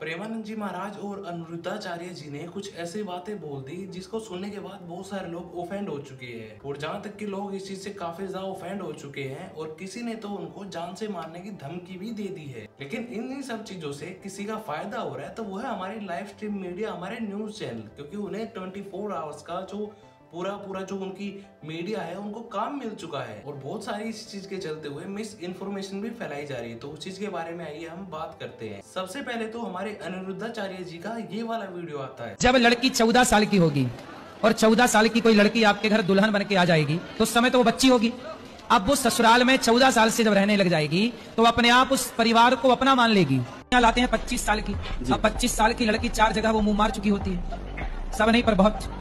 प्रेमानंद जी महाराज और अनिरुद्धाचार्य जी ने कुछ ऐसी बातें बोल दी जिसको सुनने के बाद बहुत सारे लोग ऑफेंड हो चुके हैं, और जहां तक कि लोग इस चीज से काफी ज्यादा ऑफेंड हो चुके हैं और किसी ने तो उनको जान से मारने की धमकी भी दे दी है। लेकिन इन सब चीजों से किसी का फायदा हो रहा है तो वो है हमारी लाइव स्ट्रीम मीडिया, हमारे न्यूज चैनल, क्योंकि उन्हें 24 आवर्स का जो पूरा जो उनकी मीडिया है उनको काम मिल चुका है, और बहुत सारी इस चीज के चलते हुए मिस इन्फॉर्मेशन भी फैलाई जा रही है। तो उस चीज के बारे में आइए हम बात करते हैं। सबसे पहले तो हमारे अनिरुद्धाचार्य जी का ये वाला वीडियो आता है। जब लड़की 14 साल की होगी और 14 साल की कोई लड़की आपके घर दुल्हन बन के आ जाएगी तो उस समय तो वो बच्ची होगी। अब वो ससुराल में 14 साल से जब रहने लग जाएगी तो अपने आप उस परिवार को अपना मान लेगी। यहाँ लाते हैं 25 साल की। अब 25 साल की लड़की 4 जगह वो मुंह मार चुकी होती है, सब नहीं पर बहुत।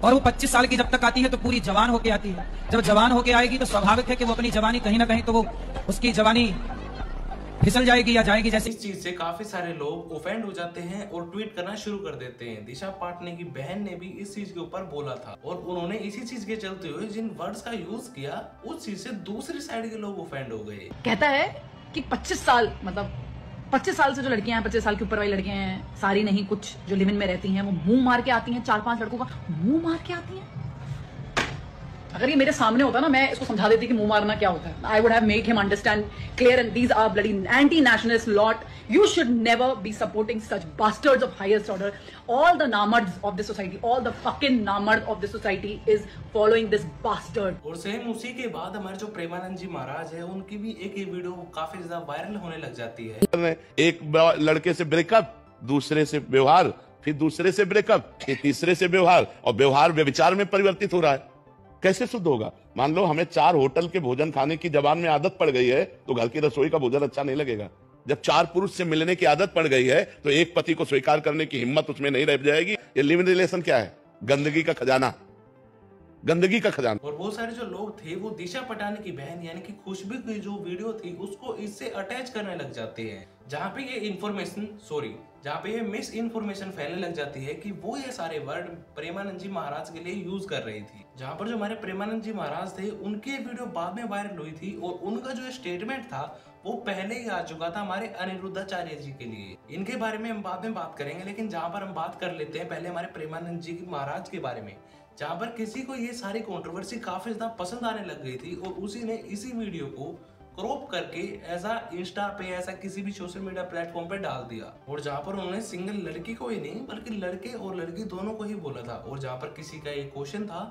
और वो 25 साल की जब तक आती है तो पूरी जवान होके आती है। जब जवान होके आएगी तो स्वाभाविक है कि वो अपनी जवानी कहीं ना कहीं तो वो उसकी जवानी फिसल जाएगी या जाएगी। जैसे इस चीज से काफी सारे लोग ऑफेंड हो जाते हैं और ट्वीट करना शुरू कर देते हैं। दिशा पाटनी की बहन ने भी इस चीज के ऊपर बोला था, और उन्होंने इसी चीज के चलते हुए जिन वर्ड्स का यूज किया उस चीज से दूसरी साइड के लोग ऑफेंड हो गए। कहता है कि 25 साल मतलब 25 साल से जो लड़कियां हैं, 25 साल के ऊपर वाली लड़कियां हैं, सारी नहीं, कुछ जो लिव इन में रहती हैं वो मुंह मार के आती हैं। 4-5 लड़कों का मुंह मार के आती हैं। अगर ये मेरे सामने होता ना, मैं इसको समझा देती कि मुंह मारना क्या होता है। I would have made him understand clear and these are bloody anti nationalist lot. You should never be supporting such bastards of highest order. All the namards of this society, all the fucking namards of this society is following this bastard. और same उसी के बाद हमारे जो प्रेमानंद जी महाराज है उनकी भी एक वीडियो काफी ज्यादा वायरल होने लग जाती है। एक लड़के से ब्रेकअप, दूसरे से व्यवहार, फिर दूसरे से ब्रेकअप, फिर तीसरे से व्यवहार, और व्यवहार व्यभिचार में परिवर्तित हो रहा है। कैसे शुद्ध होगा? मान लो हमें 4 होटल के भोजन खाने की जबान में आदत पड़ गई है तो घर की रसोई का भोजन अच्छा नहीं लगेगा। जब 4 पुरुष से मिलने की आदत पड़ गई है तो एक पति को स्वीकार करने की हिम्मत उसमें नहीं रह जाएगी। ये लिव इन रिलेशन क्या है? गंदगी का खजाना, गंदगी का खजाना। और बहुत सारे जो लोग थे वो दिशा पटानी की बहन यानी कि खुशबू की जो वीडियो थी उसको इससे अटैच करने लग जाते हैं, जहाँ पे ये मिस इन्फॉर्मेशन फैलने लग जाती है कि वो ये सारे वर्ड प्रेमानंद जी महाराज के लिए यूज कर रही थी। जहाँ पर जो हमारे प्रेमानंद जी महाराज थे उनकी वीडियो बाद में वायरल हुई थी, और उनका जो स्टेटमेंट था वो पहले ही आ चुका था हमारे अनिरुद्धाचार्य जी के लिए। इनके बारे में हम बाद में बात करेंगे, लेकिन जहाँ पर हम बात कर लेते हैं पहले हमारे प्रेमानंद जी महाराज के बारे में, जहाँ पर किसी को ये सारी कंट्रोवर्सी काफी ज्यादा पसंद आने लग गई थी, और उसी ने इसी वीडियो को क्रॉप करके ऐसा इंस्टा पे, ऐसा किसी भी सोशल मीडिया प्लेटफॉर्म पे डाल दिया, और जहाँ पर उन्होंने सिंगल लड़की को ही नहीं बल्कि लड़के और लड़की दोनों को ही बोला था। और जहाँ पर किसी का एक क्वेश्चन था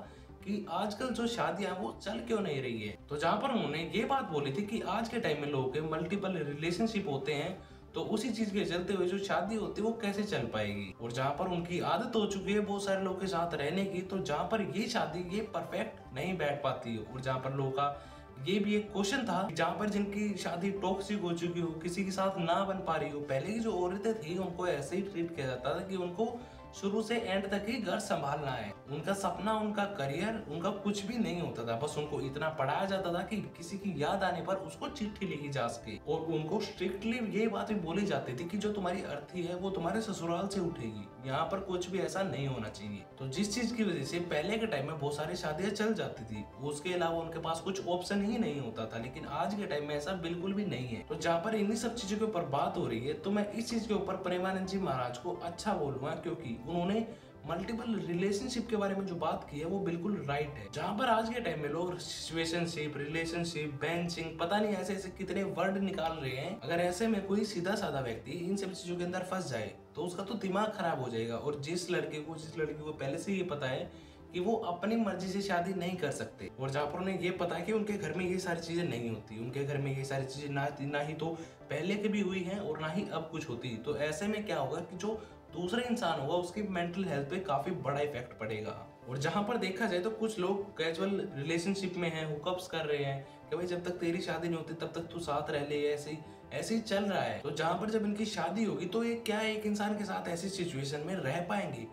कि आजकल जो शादियां वो चल क्यों नहीं रही है, तो जहाँ पर उन्होंने ये बात बोली थी कि आज के टाइम में लोगों के मल्टीपल रिलेशनशिप होते हैं, तो उसी चीज के चलते हुए जो शादी होती है वो कैसे चल पाएगी। और जहाँ पर उनकी आदत हो चुकी है बहुत सारे लोगों के साथ रहने की, तो जहाँ पर ये शादी ये परफेक्ट नहीं बैठ पाती है। और जहाँ पर लोगों का ये भी एक क्वेश्चन था, जहाँ पर जिनकी शादी टॉक्सिक हो चुकी हो, किसी के साथ ना बन पा रही हो, पहले की जो औरतें थी उनको ऐसे ही ट्रीट किया जाता था कि उनको शुरू से एंड तक ही घर संभालना है। उनका सपना, उनका करियर, उनका कुछ भी नहीं होता था। बस उनको इतना पढ़ाया जाता था कि किसी की याद आने पर उसको चिट्ठी लिखी जा सके, और उनको स्ट्रिक्टली ये बात भी बोली जाती थी कि जो तुम्हारी अर्थी है वो तुम्हारे ससुराल से उठेगी, यहाँ पर कुछ भी ऐसा नहीं होना चाहिए। तो जिस चीज की वजह से पहले के टाइम में बहुत सारी शादियां चल जाती थी, उसके अलावा उनके पास कुछ ऑप्शन ही नहीं होता था। लेकिन आज के टाइम में ऐसा बिल्कुल भी नहीं है। तो जहाँ पर इन्हीं सब चीजों के ऊपर बात हो रही है, तो मैं इस चीज के ऊपर प्रेमानंद जी महाराज को अच्छा बोलूंगा, क्योंकि उन्होंने मल्टीपल रिलेशनशिप के बारे में जो बात की है वो बिल्कुल राइट है। जहां पर आज के टाइम में लोग सिचुएशनशिप, रिलेशनशिप, बेंचिंग, पता नहीं ऐसे ऐसे कितने वर्ड निकाल रहे हैं। अगर ऐसे में कोई सीधा साधा व्यक्ति इन सब चीजों के अंदर फंस जाए तो उसका तो दिमाग खराब हो जाएगा। और जिस लड़की को पहले से ये पता है कि वो अपनी मर्जी से शादी नहीं कर सकते, और जहाँ पर उन्हें ये पता है कि उनके घर में ये सारी चीजें नहीं होती, उनके घर में ये सारी चीजें ना ही तो पहले कभी हुई हैं और ना ही अब कुछ होती, तो ऐसे में क्या होगा कि जो दूसरा इंसान होगा उसकी मेंटल हेल्थ पे काफी बड़ा इफेक्ट पड़ेगा। और जहां पर देखा जाए तो कुछ लोग कैजुअल रिलेशनशिप में हैं, हुकअप्स कर रहे हैं कि भाई जब तक तेरी शादी नहीं होती तब तक तू साथ रह ले, ऐसे ही चल रहा है। तो जहां पर जब इनकी शादी होगी तो ये क्या एक इंसान के साथ ऐसी सिचुएशन में रह पाएंगे?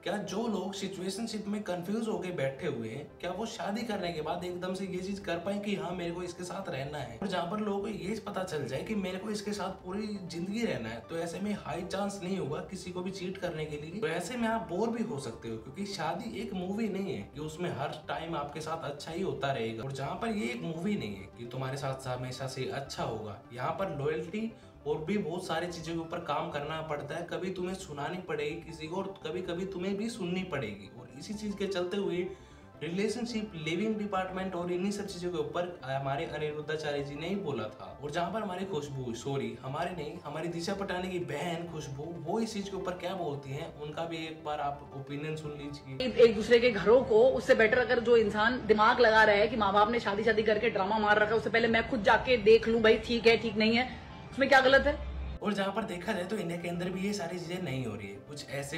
क्या जो लोग सिचुएशनशिप में कंफ्यूज होके बैठे हुए हैं, क्या वो शादी करने के बाद एकदम से ये चीज कर पाए कि हाँ मेरे को इसके साथ रहना है? और जहाँ पर लोगों को ये पता चल जाए कि मेरे को इसके साथ पूरी जिंदगी रहना है, तो ऐसे में हाई चांस नहीं होगा किसी को भी चीट करने के लिए। तो ऐसे में आप बोर भी हो सकते हो, क्योंकि शादी एक मूवी नहीं है कि उसमें हर टाइम आपके साथ अच्छा ही होता रहेगा। और जहाँ पर ये एक मूवी नहीं है कि तुम्हारे साथ हमेशा से अच्छा होगा, यहाँ पर लॉयल्टी और भी बहुत सारी चीजों के ऊपर काम करना पड़ता है। कभी तुम्हें सुनानी पड़ेगी किसी को और कभी कभी तुम्हें भी सुननी पड़ेगी। और इसी चीज के चलते हुए रिलेशनशिप, लिविंग डिपार्टमेंट और इन्हीं सब चीजों के ऊपर हमारे अनिरुद्धाचार्य जी ने ही बोला था। और जहाँ पर हमारी खुशबू, सॉरी हमारे नहीं, हमारी दिशा पटानी की बहन खुशबू, वो इस चीज के ऊपर क्या बोलती हैं, उनका भी एक बार आप ओपिनियन सुन लीजिए। एक दूसरे के घरों को, उससे बेटर अगर जो इंसान दिमाग लगा रहा है कि माँ बाप ने शादी शादी करके ड्रामा मार रखा है, उससे पहले मैं खुद जाके देख लूं भाई ठीक है ठीक नहीं है, उसमें क्या गलत है। और जहाँ पर देखा जाए तो इंडिया के अंदर भी ये सारी चीजें नहीं हो रही है।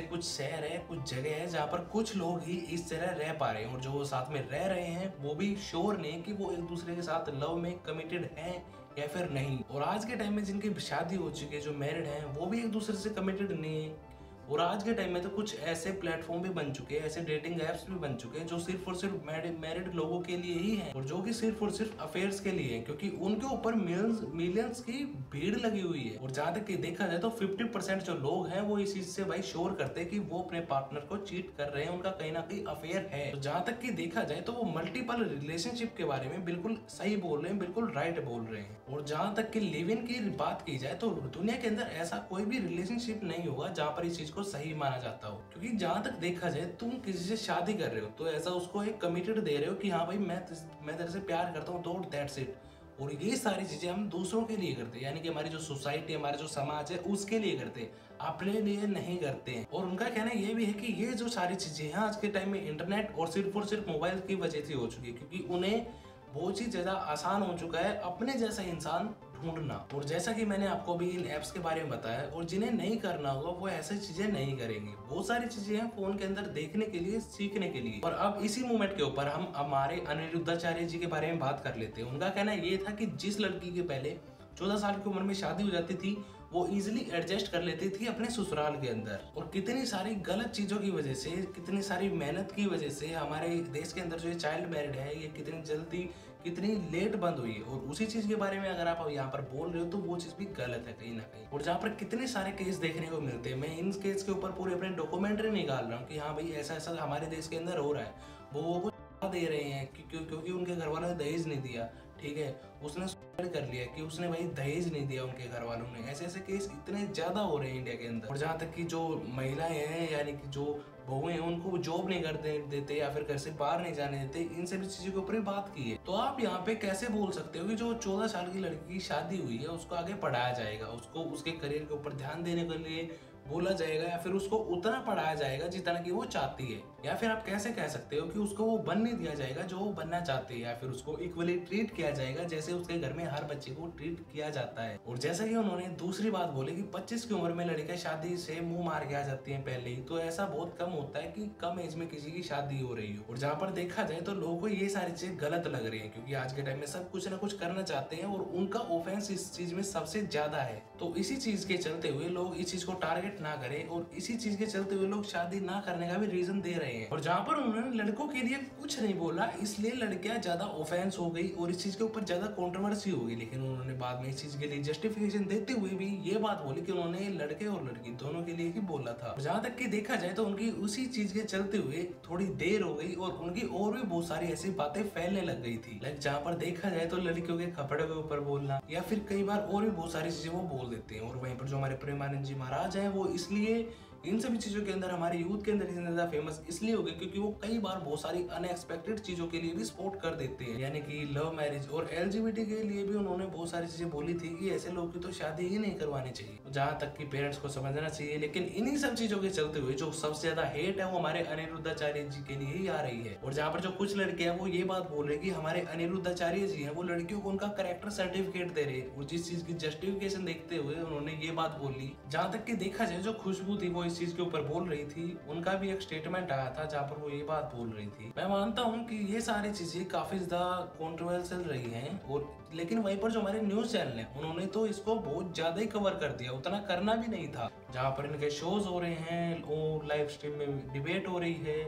कुछ शहर है, कुछ जगह है जहाँ पर कुछ लोग ही इस तरह रह पा रहे हैं, और जो साथ में रह रहे हैं वो भी श्योर नहीं कि वो एक दूसरे के साथ लव में कमिटेड हैं या फिर नहीं। और आज के टाइम में जिनकी शादी हो चुकी है, जो मैरिड हैं, वो भी एक दूसरे से कमिटेड नहीं है। और आज के टाइम में तो कुछ ऐसे प्लेटफॉर्म भी बन चुके हैं, ऐसे डेटिंग एप्स भी बन चुके हैं जो सिर्फ और सिर्फ मैरिड लोगों के लिए ही हैं, और जो कि सिर्फ और सिर्फ अफेयर्स के लिए हैं, क्योंकि उनके ऊपर मिलियंस की भीड़ लगी हुई है। और जहां तक कि देखा जाए तो 50% जो लोग हैं वो इस चीज से भाई श्योर करते हैं कि वो अपने पार्टनर को चीट कर रहे हैं, उनका कहीं ना कहीं अफेयर है। तो जहां तक कि देखा जाए तो वो मल्टीपल रिलेशनशिप के बारे में बिल्कुल सही बोल रहे हैं, बिल्कुल राइट बोल रहे हैं। और जहां तक कि लिव इन की बात की जाए तो दुनिया के अंदर ऐसा कोई भी रिलेशनशिप नहीं होगा जहां पर इस चीज को सही माना जाता हो। क्योंकि जहां तक देखा जाए, तुम किसी से शादी कर रहे हो तो ऐसा उसको एक कमिटेड दे रहे हो कि हाँ भाई मैं तेरे से प्यार करता हूँ, तो दैट्स इट। और ये सारी चीजें हम दूसरों के लिए करते हैं, यानी कि हमारी जो सोसाइटी, हमारा जो समाज है उसके लिए करते हैं, अपने लिए नहीं करते हैं। और उनका कहना ये भी है कि ये जो सारी चीजें हैं आज के टाइम में इंटरनेट और सिर्फ मोबाइल की वजह से हो चुकी है, क्योंकि उन्हें बहुत ही ज्यादा आसान हो चुका है अपने जैसा इंसान ढूंढना। और जैसा कि मैंने आपको भी इन एप्स के बारे में बताया, और जिन्हें नहीं करना होगा वो ऐसी चीजें नहीं करेंगे। बहुत सारी चीजें हैं फोन के अंदर देखने के लिए, सीखने के लिए। और अब इसी मोमेंट के ऊपर हम हमारे अनिरुद्धाचार्य जी के बारे में बात कर लेते हैं। उनका कहना ये था कि जिस लड़की के पहले 14 साल की उम्र में शादी हो जाती थी, वो इजीली एडजस्ट कर लेती थी अपने ससुराल के अंदर। और कितनी सारी गलत चीजों की वजह से, कितनी सारी मेहनत की वजह से हमारे देश के अंदर जो चाइल्ड मैरिड है ये कितनी जल्दी, कितनी लेट बंद हुई है। और उसी चीज के बारे में अगर आप यहाँ पर बोल रहे हो तो वो चीज भी गलत है कहीं ना कहीं। और जहाँ पर कितने सारे केस देखने को मिलते हैं, मैं इन केस के ऊपर पूरे अपने डॉक्यूमेंट्री निकाल रहा हूँ कि हाँ भाई ऐसा ऐसा हमारे देश के अंदर हो रहा है। वो दे रहे हैं क्योंकि उनके घर वालों ने दहेज नहीं दिया, ठीक है, उसने सुसाइड कर लिया कि उसने भाई दहेज नहीं दिया उनके घर वालों ने। ऐसे ऐसे केस इतने ज्यादा हो रहे हैं इंडिया के अंदर। और जहाँ तक कि जो महिलाएं हैं, यानी कि जो बहुएं हैं, उनको जॉब नहीं करते देते या फिर घर से बाहर नहीं जाने देते, इन सभी चीजों के ऊपर बात की है। तो आप यहाँ पे कैसे बोल सकते हो कि जो 14 साल की लड़की की शादी हुई है उसको आगे पढ़ाया जाएगा, उसको उसके करियर के ऊपर ध्यान देने के लिए बोला जाएगा, या फिर उसको उतना पढ़ाया जाएगा जितना कि वो चाहती है। या फिर आप कैसे कह सकते हो कि उसको वो बनने दिया जाएगा जो वो बनना चाहती है, या फिर उसको इक्वली ट्रीट किया जाएगा जैसे उसके घर में हर बच्चे को ट्रीट किया जाता है। और जैसा कि उन्होंने दूसरी बात बोली कि 25 की उम्र में लड़कियां शादी से मुंह मार के आ जाती हैं पहले ही, तो ऐसा बहुत कम होता है कि कम एज में किसी की शादी हो रही हो। और जहाँ पर देखा जाए तो लोगों को ये सारी चीजें गलत लग रही है, क्योंकि आज के टाइम में सब कुछ ना कुछ करना चाहते हैं और उनका ऑफेंस इस चीज में सबसे ज्यादा है। तो इसी चीज के चलते हुए लोग इस चीज को टारगेट ना करें, और इसी चीज के चलते हुए लोग शादी ना करने का भी रीजन दे रहे हैं। और जहाँ पर उन्होंने लड़कों के लिए कुछ नहीं बोला, इसलिए लड़कियां ज्यादा ऑफेंस हो गई और इस चीज के ऊपर ज्यादा कंट्रोवर्सी हो गई। लेकिन उन्होंने बाद में इस चीज के लिए जस्टिफिकेशन देते हुए भी ये बात बोली कि उन्होंने लड़के और लड़की दोनों के लिए ही बोला था। जहाँ तक कि देखा जाए तो उनकी उसी चीज के चलते हुए थोड़ी देर हो गई और उनकी और भी बहुत सारी ऐसी बातें फैलने लग गई थी। लाइक जहाँ पर देखा जाए तो लड़कियों के कपड़े के ऊपर बोलना, या फिर कई बार और भी बहुत सारी चीजें वो बोल देते हैं। और वहीं पर जो हमारे प्रेमानंद जी महाराज हैं, वो इसलिए इन सभी चीजों के अंदर, हमारे यूथ के अंदर इतने ज्यादा फेमस इसलिए हो गए क्योंकि वो कई बार बहुत सारी अनएक्सपेक्टेड चीजों के लिए भी सपोर्ट कर देते हैं, यानी कि लव मैरिज और LGBT के लिए भी उन्होंने बहुत सारी चीजें बोली थी कि ऐसे लोग की तो शादी ही नहीं करवानी चाहिए, जहाँ तक कि पेरेंट्स को समझना चाहिए। लेकिन इन्हीं सब चीजों के चलते हुए जो सबसे ज्यादा हेट है वो हमारे अनिरुद्धाचार्य जी के लिए ही आ रही है। और जहाँ पर जो कुछ लड़के हैं वो ये बात बोल रहे कि हमारे अनिरुद्धाचार्य जी हैं वो लड़कियों को उनका कैरेक्टर सर्टिफिकेट दे रहे, और जिस चीज की जस्टिफिकेशन देखते हुए उन्होंने ये बात बोली। जहाँ तक कि देखा जाए जो खुशबू थी वो इस चीज के ऊपर बोल रही थी, उनका भी एक स्टेटमेंट आया था जहाँ पर वो ये बात बोल रही थी। मैं मानता हूँ कि ये सारी चीजें काफी ज्यादा कॉन्ट्रोवर्शियल रही हैं, और लेकिन वहीं पर जो हमारे न्यूज चैनल है उन्होंने तो इसको बहुत ज्यादा ही कवर कर दिया, उतना करना भी नहीं था। जहाँ पर इनके शोज हो रहे हैं, वो लाइव स्ट्रीम में डिबेट हो रही है,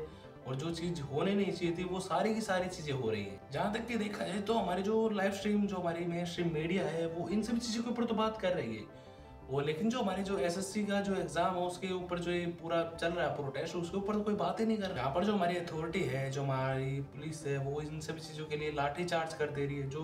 और जो चीज होने नहीं चाहिए थी वो सारी की सारी चीजें हो रही है। जहाँ तक कि देखा जाए तो हमारी जो लाइव स्ट्रीम, जो हमारी मेन स्ट्रीम मीडिया है, वो इन सभी चीजों के ऊपर तो बात कर रही है वो, लेकिन जो हमारे जो SSC का जो एग्जाम है उसके ऊपर जो ये पूरा चल रहा है प्रोटेस्ट, उसके ऊपर तो कोई बात ही नहीं कर रहा। यहाँ पर जो हमारी अथॉरिटी है, जो हमारी पुलिस है, वो इन सभी चीजों के लिए लाठी चार्ज कर दे रही है। जो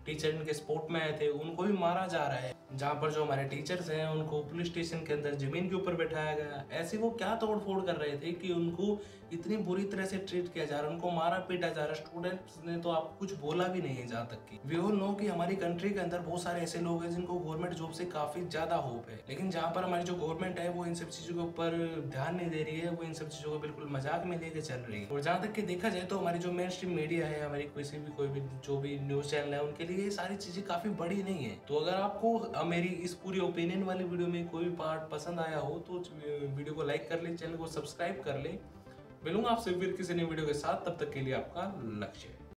टीचर इनके सपोर्ट में आए थे उनको भी मारा जा रहा है। जहाँ पर जो हमारे टीचर्स हैं उनको पुलिस स्टेशन के अंदर जमीन के ऊपर बैठाया गया। ऐसे वो क्या तोड़फोड़ कर रहे थे कि उनको इतनी बुरी तरह से ट्रीट किया जा रहा है, उनको मारा पीटा जा रहा है। स्टूडेंट्स ने तो आप कुछ बोला भी नहीं है। जहाँ तक कि वी ऑल नो कि हमारी कंट्री के अंदर बहुत सारे ऐसे लोग हैं जिनको गवर्नमेंट जॉब से काफी ज्यादा होप है, लेकिन जहाँ पर हमारी जो गवर्नमेंट है वो इन सब चीजों के ऊपर ध्यान नहीं दे रही है, वो इन सब चीजों को बिल्कुल मजाक में लेके चल रही है। और जहाँ तक कि देखा जाए तो हमारी जो मेन स्ट्रीम मीडिया है, हमारी कोई भी जो भी न्यूज चैनल है, उनके लिए ये सारी चीजें काफी बड़ी नहीं है। तो अगर आपको मेरी इस पूरी ओपिनियन वाली वीडियो में कोई भी पार्ट पसंद आया हो तो वीडियो को लाइक कर ले, चैनल को सब्सक्राइब कर ले। मिलूंगा आपसे फिर किसी नई वीडियो के साथ, तब तक के लिए आपका लक्ष्य।